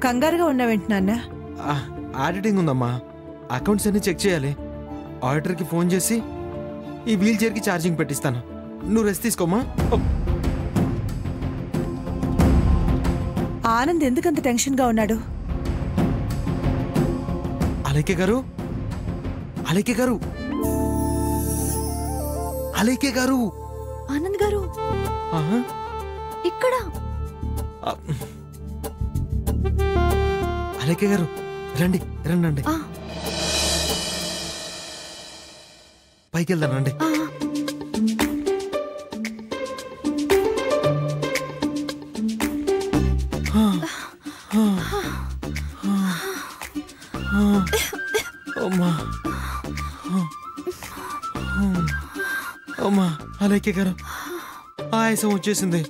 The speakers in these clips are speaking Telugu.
కంగారుగా ఉన్నావేంటి నాన్న? ఆడిటింగ్ ఉందమ్మా, అకౌంట్స్ అన్ని చెక్ చేయాలి. ఆడిటర్కి ఫోన్ చేసి ఈ వీల్ చైర్కి ఛార్జింగ్ పెట్టిస్తాను. నువ్వు రెస్ట్ తీసుకోమ్మా. ఆనంద్ ఎందుకంత టెన్షన్గా ఉన్నాడు? అలేఖ్య గారు, అలేఖ్య గారు, అలేఖ్య గారు. ఆనంద్ గారు ఇక్కడ. అలేఖ్య గారు రండి రండి రండి, పైకి వెళ్దాం రండి. అమ్మా అలేఖ్య గారు, ఆయాసం వచ్చేసింది.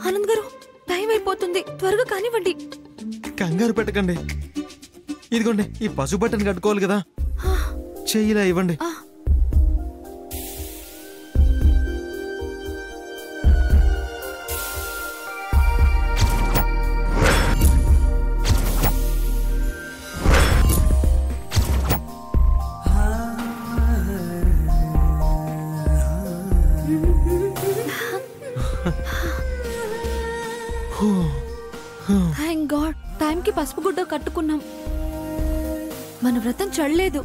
ఆనంద్ గారు టైం అయిపోతుంది, త్వరగా కానివ్వండి. కంగారు పెట్టకండి. ఇదిగోండి, ఈ పసుపు బట్టను కట్టుకోవాలి కదా, చెయ్యిలా ఇవ్వండి. థ్యాంక్ గాడ్, టైంకి పసుపు గుడ్డ కట్టుకున్నాం. మన వ్రతం చెడలేదు.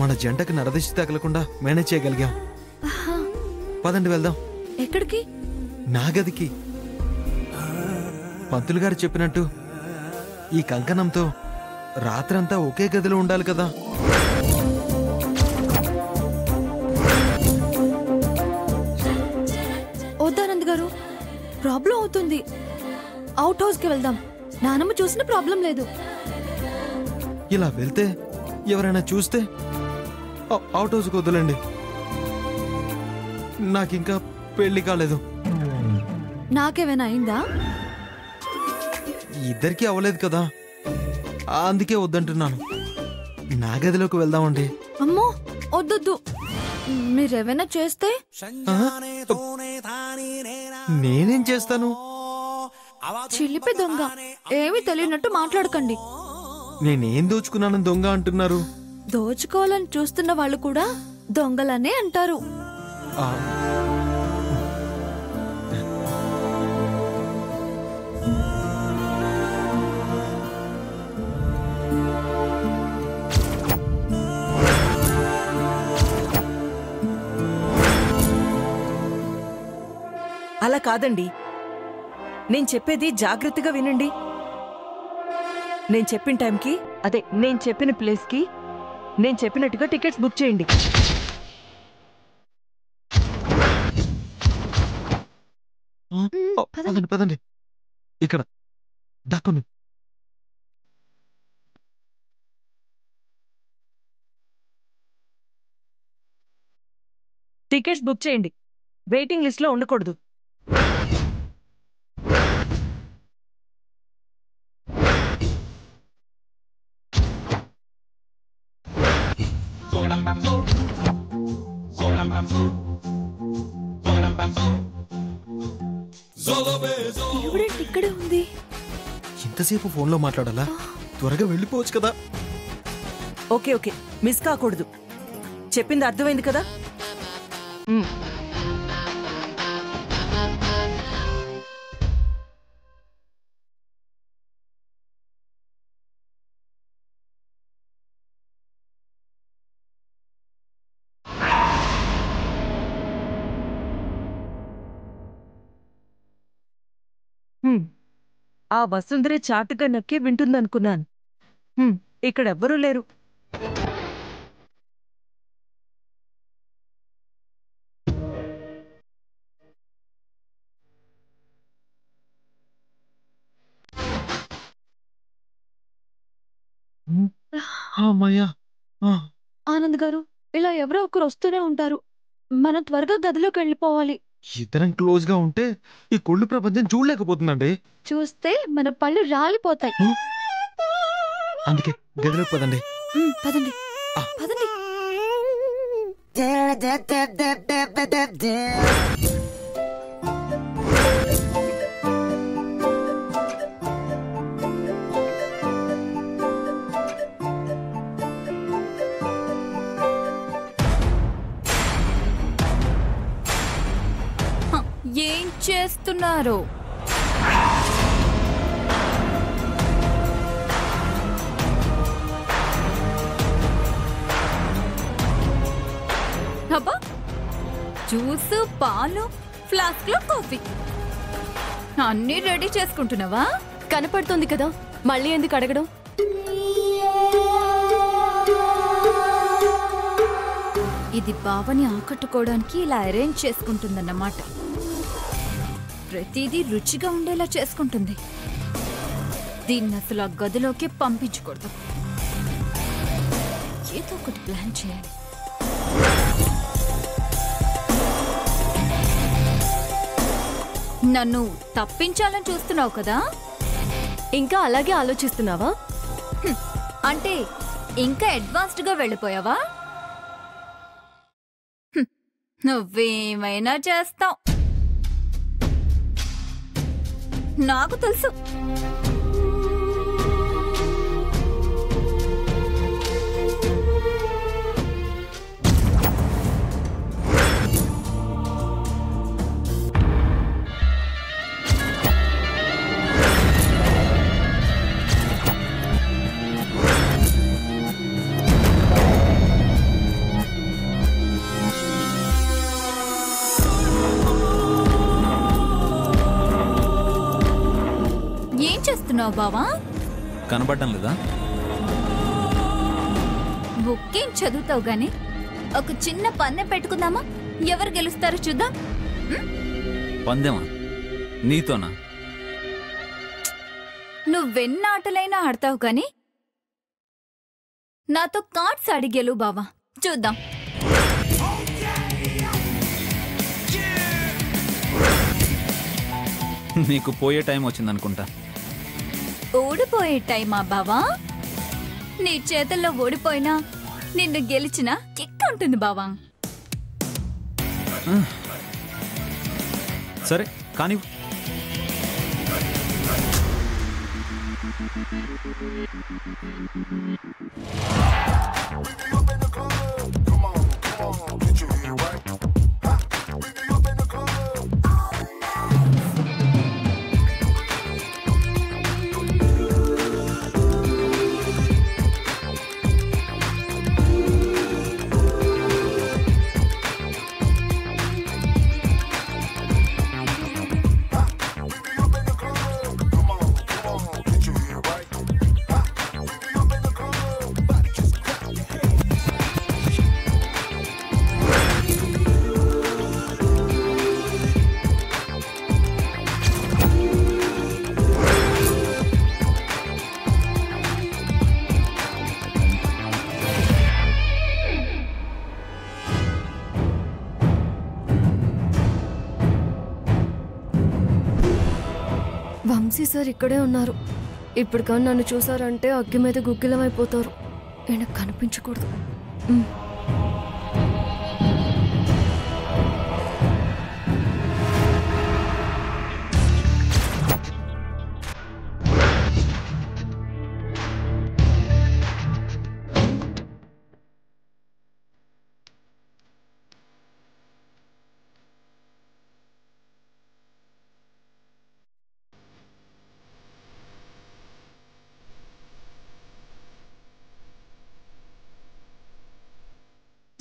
మన జంటకు నరదిష్టి తగలకుండా మేనేజ్ చేయగలిగాం. పదండి వెళ్దాం. ఎక్కడికి? నా గదికి. పంతులు గారు చెప్పినట్టు ఈ కంకణంతో రాత్రంతా ఒకే గదిలో ఉండాలి కదా. వద్దానంద్ గారు, ప్రాబ్లం అవుతుంది. అవుట్ హౌస్ కి వెళ్దాం. నానమ్మ చూసిన ప్రాబ్లం లేదు. ఇలా వెళ్తే ఎవరైనా చూస్తే అవుట్ హౌస్కి వద్దులండి. నాకింకా పెళ్లి కాలేదు. నాకేమైనా అయిందా? ఇద్దరికీ అవ్వలేదు కదా, అందుకే వద్దంటున్నాను. నా గదిలోకి వెళ్దామండి. అమ్మో వద్దొద్దు, మీరేమైనా చేస్తే? నేనేం చేస్తాను? చిలిపి దొంగ, ఏమీ తెలియనట్టు మాట్లాడకండి. నేనేం దోచుకున్నానని దొంగ అంటున్నారు? దోచుకోవాలని చూస్తున్న వాళ్ళు కూడా దొంగలనే అంటారు. అలా కాదండి, నేను చెప్పేది జాగ్రత్తగా వినండి. నేను చెప్పిన టైంకి, అదే నేను చెప్పిన ప్లేస్కి నేను చెప్పినట్టుగా టికెట్స్ బుక్ చేయండి. పదండి పదండి, ఇక్కడ దక్కుని. టికెట్స్ బుక్ చేయండి, వెయిటింగ్ లిస్ట్ లో ఉండకూడదు. ఎవడంటే ఇక్కడే ఉంది? ఇంతసేపు ఫోన్లో మాట్లాడాలా? త్వరగా వెళ్ళిపోవచ్చు కదా. ఓకే ఓకే, మిస్ కాకూడదు. చెప్పింది అర్థమైంది కదా? ఆ వసుంధరే చాటుగా నక్కి వింటుందనుకున్నాను. ఇక్కడెవ్వరూ లేరు. ఆనంద్ గారు, ఇలా ఎవరో ఒకరు వస్తూనే ఉంటారు. మనం త్వరగా గదిలోకి వెళ్ళిపోవాలి. ఇద్దరం క్లోజ్ గా ఉంటే ఈ కొళ్ళు ప్రపంచం చూడలేకపోతుందండి. చూస్తే మన పళ్ళు రాలిపోతాయి. అందుకే గదిలోకి పదండి. పదండి పదండి. ఏం చేస్తున్నారు? అబ్బా, జ్యూస్, పాలు, ఫ్లాస్క్ లో కాఫీ అన్నీ రెడీ చేసుకుంటున్నావా? కనపడుతుంది కదా, మళ్ళీ ఎందుకు అడగడం? ఇది బావని ఆకట్టుకోవడానికి ఇలా అరేంజ్ చేసుకుంటుందన్నమాట. ప్రతిదీ రుచిగా ఉండేలా చేసుకుంటుంది. దీన్ని అసలు ఆ గదిలోకి పంపించకూడదు. ఏదో ఒకటి ప్లాన్ చేయాలి. నన్ను తప్పించాలని చూస్తున్నావు కదా? ఇంకా అలాగే ఆలోచిస్తున్నావా? అంటే ఇంకా అడ్వాన్స్డ్ గా వెళ్ళిపోయావా? నువ్వేమైనా చేస్తావు, నాకు తెలుసు. ఏం చేస్తున్నావు బావా? కనబడటం లేదా? బుక్కేం చదువుతావు గాని ఒక చిన్న పందెం పెట్టుకుందామా? ఎవరు గెలుస్తారో చూద్దాం. పందెమా? నీతోనా? నువ్వెన్ని ఆటలైనా ఆడతావు గాని నాతో కార్డ్స్ ఆడి గెలువు బావా, చూద్దాం. నీకు పోయే టైం వచ్చిందనుకుంటా. ఓడిపోయే టైమా బావా? నీ చేతుల్లో ఓడిపోయినా నిన్ను గెలిచినా కిక్ ఉంటుంది బావా. సరే కానీ వంశీ సార్ ఇక్కడే ఉన్నారు. ఇప్పుడు కానీ నన్ను చూసారంటే అగ్గి మీద గుగ్గిలం అయిపోతారు. ఈయన కనిపించకూడదు.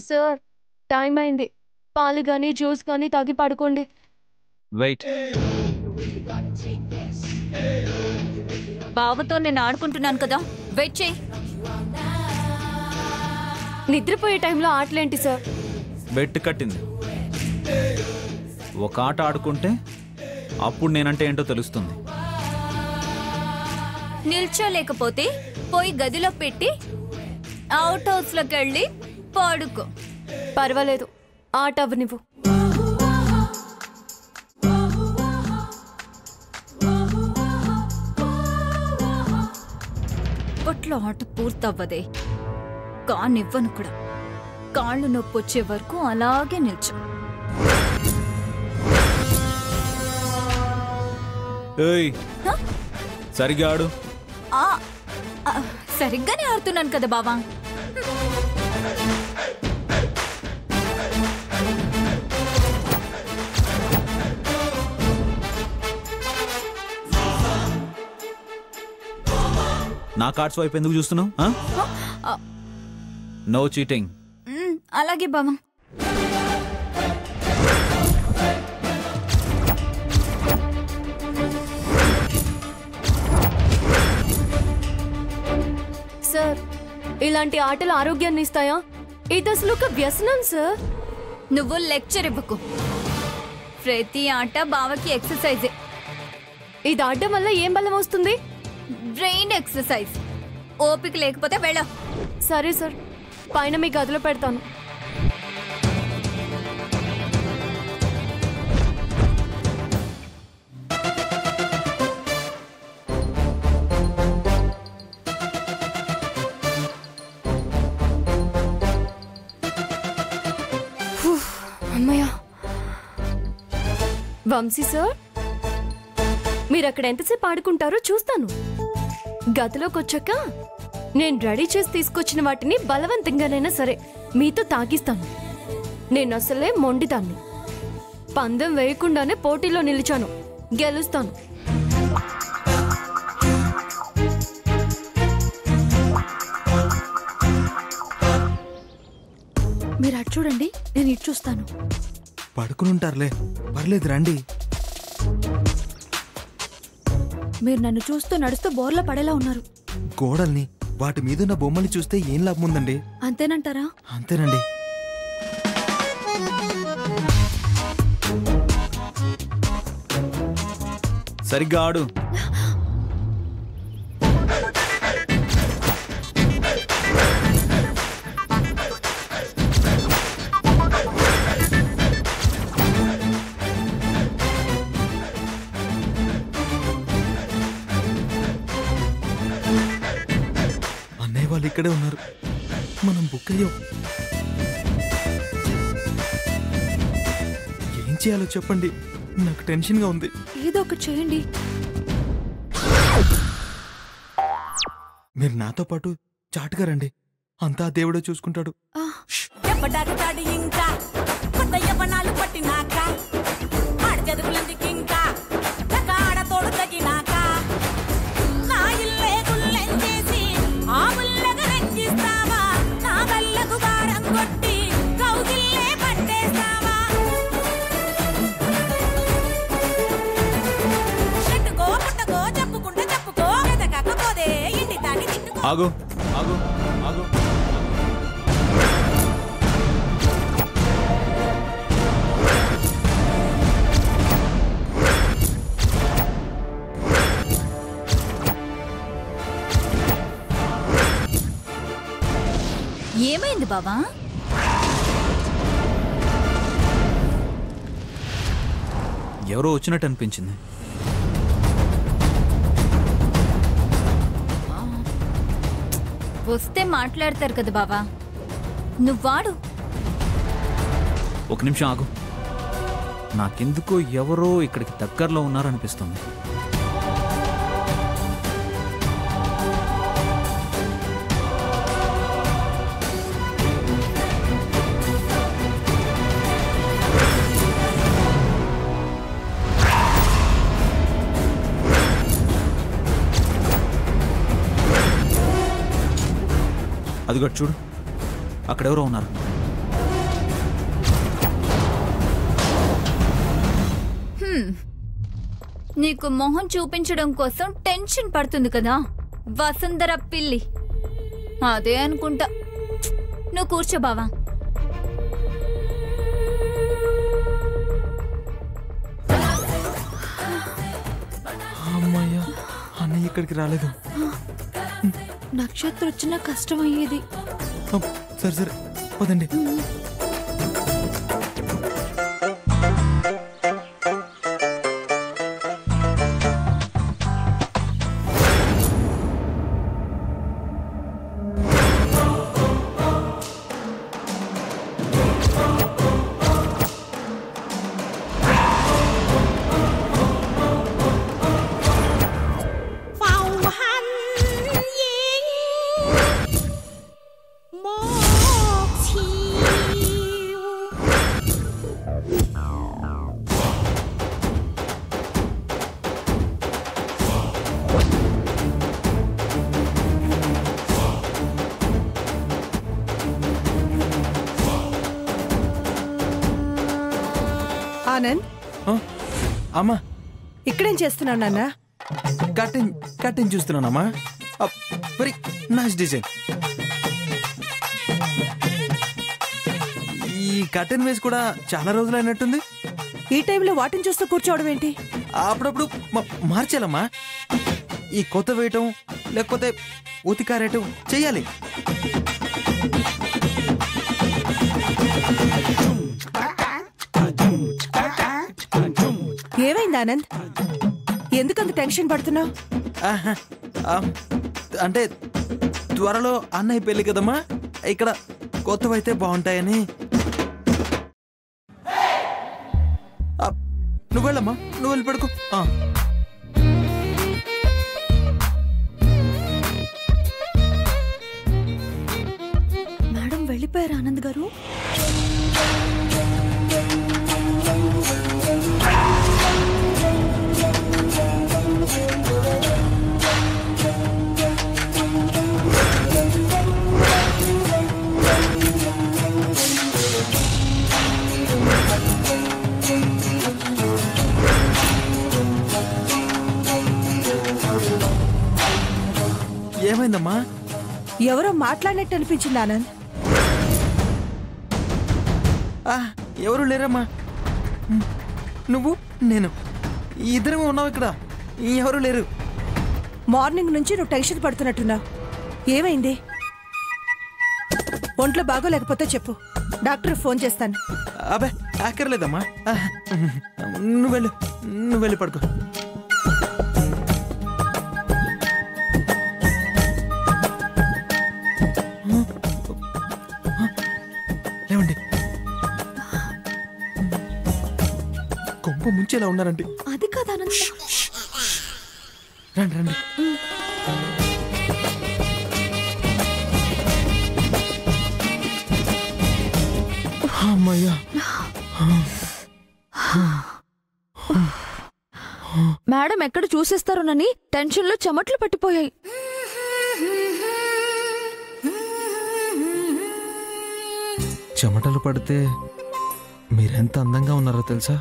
సార్, టైం అయింది. పాలు కానీ జ్యూస్ కానీ తాగి పడుకోండి. వెయిట్. బావతో నేను ఆడుకుంటున్నాను కదా, వెయిట్ చేయి. నిద్రపోయే టైంలో ఆటలేంటి సార్? బెట్ కట్టింది. ఒక ఆట ఆడుకుంటే అప్పుడు నేనంటే ఏంటో తెలుస్తుంది. నిల్చోలేకపోతే పోయి గదిలో పెట్టి అవుట్ హౌస్ లోకి వెళ్ళి పడుకో. పర్వాలేదు, ఆట అవ్వనివ్వు. అప్పట్లో ఆట పూర్తవ్వదే, కానివ్వను కూడా. కాళ్ళు నొప్పి వచ్చే వరకు అలాగే నిల్చో. ఏయ్, సరిగా ఆడు. సరిగ్గానే ఆడుతున్నాను కదా బావా. నా కార్డ్స్ వైపు ఎందుకు చూస్తున్నావు? No cheating. అలాగే బావా. సార్, ఇలాంటి ఆటలు ఆరోగ్యాన్ని ఇస్తాయా? ఇది అసలు ఒక వ్యసనం సార్. నువ్వు లెక్చర్ ఇవ్వకు. ప్రతి ఆట బావకి ఎక్సర్సైజే. ఇది ఆడడం వల్ల ఏం బలం వస్తుంది? Brain exercise. ఓపిక లేకపోతే వెళ్ళ. సరే సార్, పైన మీ గదిలో పెడతాను. అమ్మయ్యా. వంశీ సార్, మీరు అక్కడ ఎంతసేపు ఆడుకుంటారో చూస్తాను. గదిలోకి వచ్చాక నేను రెడీ చేసి తీసుకొచ్చిన వాటిని బలవంతంగానైనా సరే మీతో తాగిస్తాను. నేను అసలే మొండిదాన్ని. పందెం వేయకుండానే పోటీలో నిలిచాను. గెలుస్తాను. మీరు అటు చూడండి, నేను ఇటు చూస్తాను. పడుకుని ఉంటారులే, పర్లేదు రండి. మీరు నన్ను చూస్తూ నడుస్తూ బోర్లో పడేలా ఉన్నారు. గోడల్ని, వాటి మీదున్న బొమ్మని చూస్తే ఏం లాభం ఉందండి? అంతేనంటారా? అంతేనండి. సరిగ్గా ఆడు. వాళ్ళు ఇక్కడే ఉన్నారు. మనం బుక్ అయ్యాం. ఏం చేయాలో చెప్పండి, నాకు టెన్షన్గా ఉంది. ఏదో ఒకటి చేయండి. మీరు నాతో పాటు చాటుగా రండి, అంతా దేవుడే చూసుకుంటాడు. ఆగు ఆగు ఆగు. ఏమైంది బావా? ఎవరో వచ్చినట్టు అనిపించింది. వస్తే మాట్లాడతారు కదా బావా, నువ్వాడు. ఒక నిమిషం ఆగు. నాకెందుకో ఎవరో ఇక్కడికి దగ్గరలో ఉన్నారనిపిస్తుంది. అదిగో చూడు, అక్కడెవరో ఉన్నారు. నీకు మొహం చూపించడం కోసం టెన్షన్ పడుతుంది కదా వసుంధర పిల్లి, అదే అనుకుంటా. నువ్వు కూర్చో బావా. అమ్మయ్యా, అన్నయ్య ఇక్కడికి రాలేదు. నక్షత్రం వచ్చినా కష్టం అయ్యేది. సరే సరే పదండి. ఆనంద్, ఆ, అమ్మా ఇక్కడేం చేస్తున్నావు నాన్న? కటింగ్ కటింగ్ చూస్తున్నానమ్మా. Very nice design. ఈ కటింగ్ వేసి కూడా చాలా రోజులు అయినట్టుంది. ఈ టైంలో వాటిని చూస్తూ కూర్చోవడం ఏంటి? అప్పుడప్పుడు మార్చాలమ్మా. ఈ కొత్త వేయటం లేకపోతే ఉతికారేయటం చెయ్యాలి. ఏమైంది ఆనంద్? ఎందుకంత టెన్షన్ పడుతున్నావు? ఆహా, అంటే త్వరలో అన్నయ్య పెళ్ళి కదమ్మా, ఇక్కడ కొత్తవైతే బాగుంటాయని. నువ్వు వెళ్ళమ్మా, నువ్వు వెళ్ళి పడుకో. మేడం వెళ్ళిపోయారు ఆనంద్ గారు. ఏమైందమ్మా? ఎవరో మాట్లాడినట్టు అనిపించింది ఆనంద్. ఎవరు లేరమ్మా. నువ్వు నేను ఇద్దరమే ఉన్నావు ఇక్కడ, ఎవరు లేరు. మార్నింగ్ నుంచి నువ్వు టెన్షన్ పడుతున్నట్టున్నావు. ఏమైంది? ఒంట్లో బాగోలేకపోతే చెప్పు, డాక్టర్ ఫోన్ చేస్తాను. అబ్బే అక్కర్లేదమ్మా. నువ్వు వెళ్ళి పడుకో. లేవండి, కొంప ముంచేలా ఉన్నారండి. అది కాదు ఆనంద్. రండి రండి. అమ్మయ్యా. మేడం ఎక్కడ చూసేస్తారోనని టెన్షన్లో చెమట్లు పట్టిపోయాయి. చెమటలు పడితే మీరెంత అందంగా ఉన్నారో తెలుసా?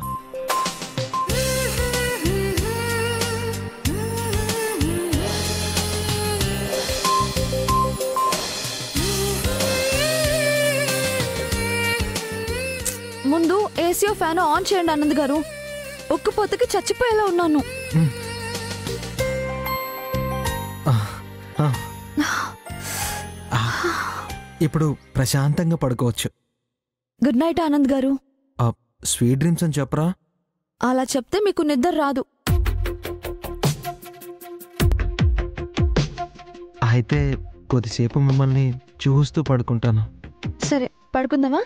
ముందు ఏసీ ఫ్యాన్ ఆన్ చేయండి ఆనంద్ గారు. ఒక్కపోతకి చచ్చిపోయేలా ఉన్నాను. ఇప్పుడు ప్రశాంతంగా పడుకోవచ్చు. గుడ్ నైట్ ఆనంద్ గారు. స్వీట్ డ్రీమ్స్ అని చెప్పరా? అలా చెప్తే మీకు నిద్ర రాదు. అయితే కొద్దిసేపు మిమ్మల్ని చూస్తూ పడుకుంటాను. సరే పడుకుందామా?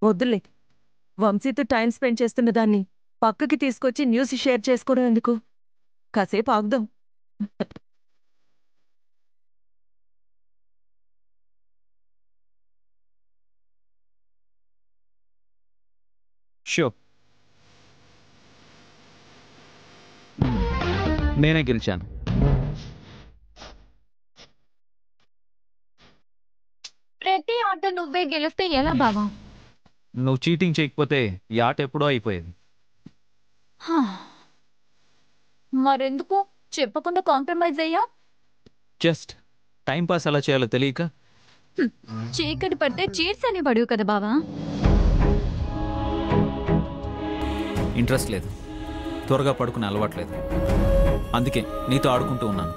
వద్దులే, వంశీతో టైం స్పెండ్ చేస్తున్న దాన్ని పక్కకి తీసుకొచ్చి న్యూస్ షేర్ చేసుకోవడం ఎందుకు? కాసేపు ఆగుదాం. షో నేనే గెలిచాను. ప్రతి ఆట నువ్వే గెలిస్తే ఎలా బావా? నువ్వు చీటింగ్ చేయకపోతే ఈ ఆట ఎప్పుడో అయిపోయేది. మరెందుకు చెప్పకుండా కాంప్రమైజ్ అయ్యా? జస్ట్ టైం పాస్ ఎలా చేయాలో తెలియక. చీకటి పడితే చీట్స్ అని పడువు కదా బావా. ఇంట్రెస్ట్ లేదు, త్వరగా పడుకునే అలవాట్లేదు, అందుకే నీతో ఆడుకుంటూ ఉన్నాను.